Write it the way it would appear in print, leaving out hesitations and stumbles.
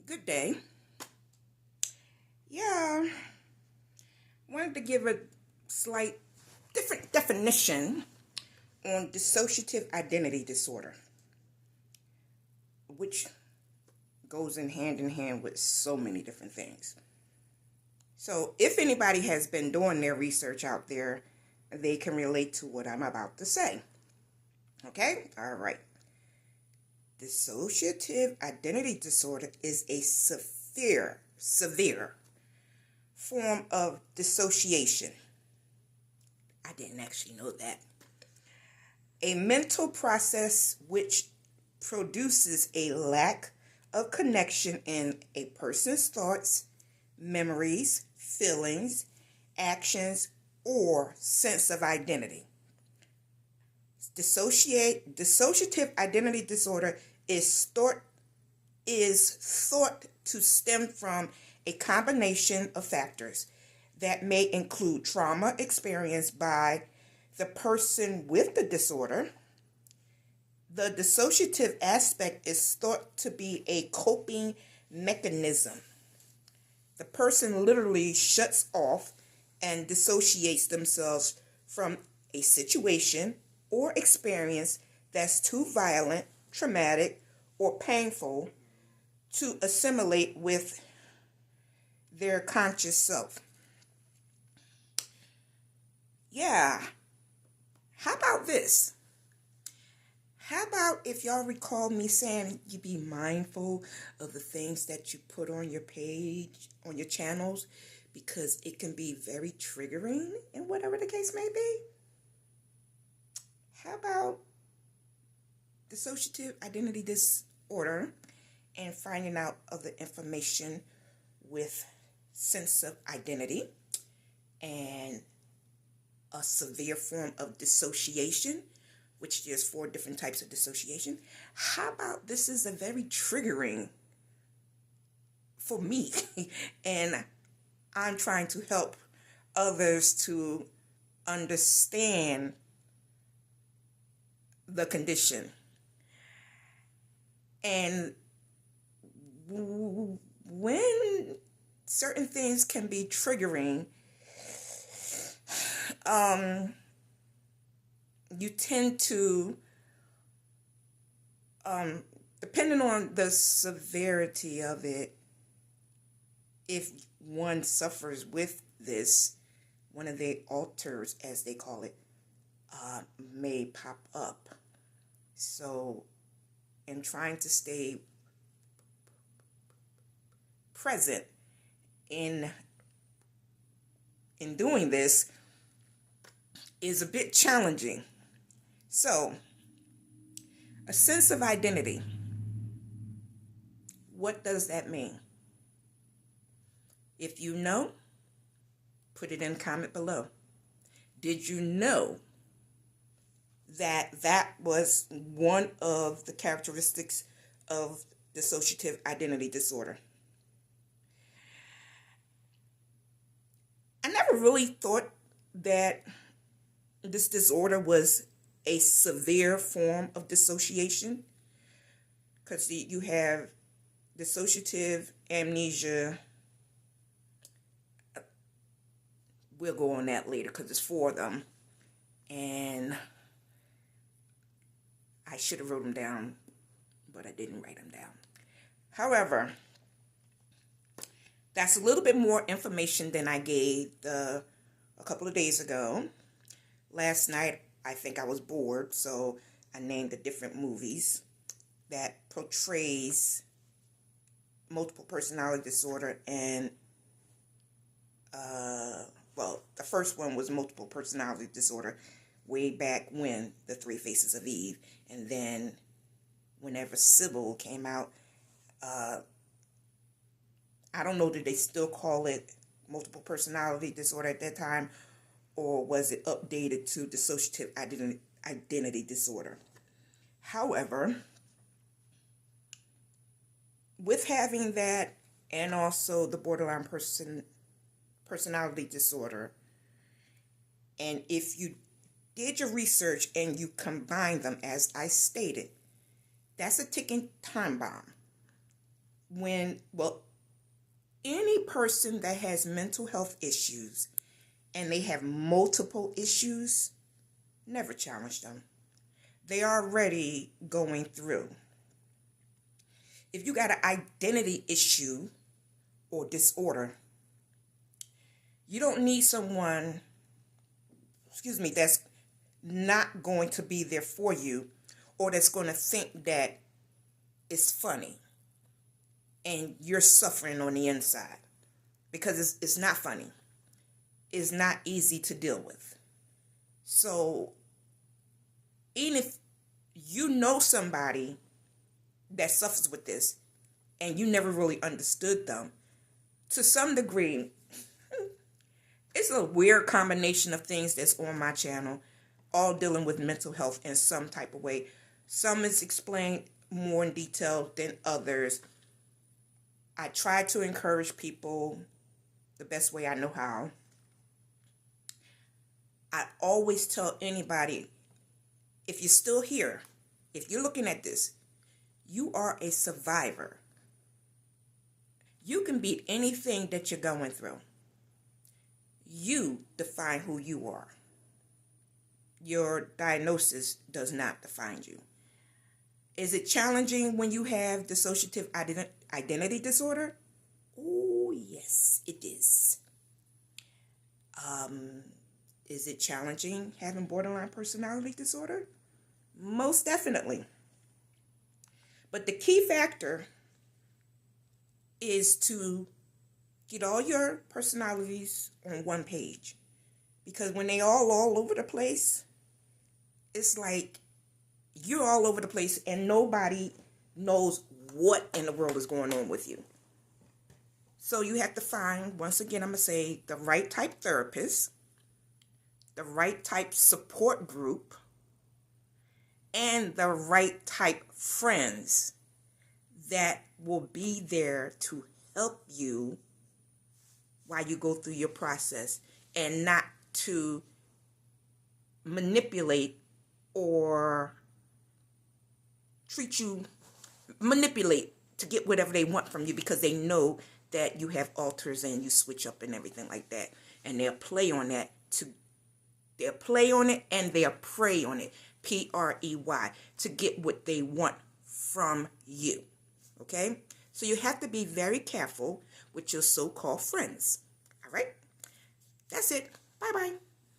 Good day. Yeah, wanted to give a slight different definition on dissociative identity disorder, which goes in hand with so many different things. So if anybody has been doing their research out there, they can relate to what I'm about to say. Okay? All right. Dissociative identity disorder is a severe form of dissociation. I didn't actually know that. A mental process which produces a lack of connection in a person's thoughts, memories, feelings, actions, or sense of identity. Dissociative identity disorder is thought to stem from a combination of factors that may include trauma experienced by the person with the disorder. The dissociative aspect is thought to be a coping mechanism. The person literally shuts off and dissociates themselves from a situation or experience that's too violent, traumatic, or painful to assimilate with their conscious self. Yeah. How about this? How about if y'all recall me saying you be mindful of the things that you put on your page, on your channels, because it can be very triggering in whatever the case may be? How about dissociative identity disorder and finding out of the information with sense of identity and a severe form of dissociation, which there's 4 different types of dissociation. How about this is a very triggering for me, and I'm trying to help others to understand the condition. And when certain things can be triggering, you tend to, depending on the severity of it, if one suffers with this, one of the alters, as they call it, may pop up. So, in trying to stay present in doing this is a bit challenging. So, a sense of identity. What does that mean? If you know, put it in the comment below. Did you know that was one of the characteristics of dissociative identity disorder? I never really thought that this disorder was a severe form of dissociation, because you have dissociative amnesia. We'll go on that later because it's 4 of them, and I should have wrote them down, but I didn't write them down. However, that's a little bit more information than I gave a couple of days ago. Last night, I think I was bored, so I named the different movies that portrays multiple personality disorder. And, the first one was multiple personality disorder way back when, The 3 Faces of Eve. And then whenever Sybil came out, I don't know, did they still call it multiple personality disorder at that time, or was it updated to dissociative identity disorder? However, with having that and also the borderline personality disorder, and if you did your research and you combine them, as I stated, that's a ticking time bomb. any person that has mental health issues and they have multiple issues, never challenge them. They are already going through. If you got an identity issue or disorder, you don't need someone, that's not going to be there for you, or that's going to think that it's funny and you're suffering on the inside, because it's not funny. It's not easy to deal with. So even if you know somebody that suffers with this and you never really understood them, to some degree, it's a weird combination of things that's on my channel, all dealing with mental health in some type of way. Some is explained more in detail than others. I try to encourage people the best way I know how. I always tell anybody, if you're still here, if you're looking at this, you are a survivor. You can beat anything that you're going through. You define who you are. Your diagnosis does not define you. Is it challenging when you have dissociative identity disorder? Oh, yes, it is. Is it challenging having borderline personality disorder? Most definitely. But the key factor is to get all your personalities on one page. Because when they all over the place, it's like you're all over the place and nobody knows what in the world is going on with you. So you have to find, once again, I'm going to say, the right type therapist, the right type support group, and the right type friends that will be there to help you while you go through your process, and not to manipulate or manipulate to get whatever they want from you, because they know that you have alters and you switch up and everything like that. And they'll play on that they'll play on it and they'll prey on it, Prey, to get what they want from you. Okay? So you have to be very careful with your so-called friends. All right? That's it. Bye-bye.